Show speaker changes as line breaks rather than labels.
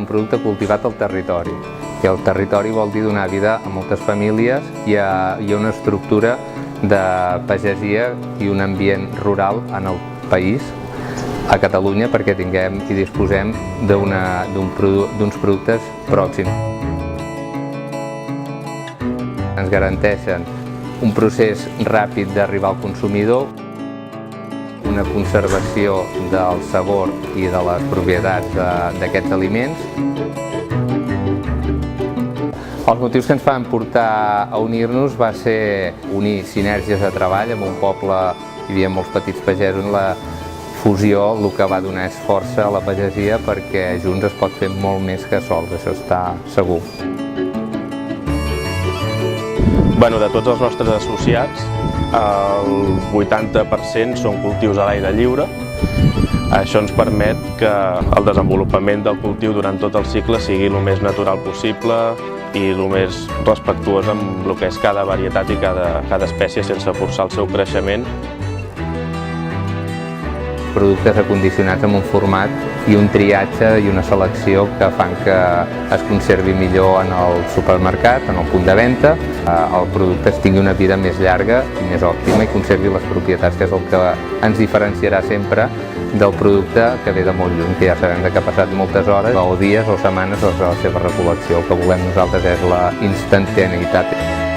producte cultivat al territori. I el territori vol dir donar vida a moltes famílies i a una estructura de pagesia i un ambient rural en el país, a Catalunya, perquè tinguem i disposem d'uns productes pròxims. Ens garanteixen un procés ràpid d'arribar al consumidor, una conservació del sabor i de les propietats d'aquests aliments. Els motius que ens van portar a unir-nos va ser unir sinergies de treball amb un poble, hi havia molts petits pagesos, la fusió el que va donar és força a la pagesia perquè junts es pot fer molt més que sols, això està segur.
De tots els nostres associats, el 80% són cultius a l'aire lliure. Això ens permet que el desenvolupament del cultiu durant tot el cicle sigui el més natural possible i el més respectuós amb el que és cada varietat i cada espècie sense forçar el seu creixement.
Productes acondicionats amb un format i un triatge i una selecció que fan que es conservi millor en el supermercat, en el punt de venda. El producte tingui una vida més llarga i més òptima i conservi les propietats, que és el que ens diferenciarà sempre del producte que ve de molt lluny, que ja sabem que ha passat moltes hores o dies o setmanes de la seva recol·lecció. El que volem nosaltres és la instantaneïtat.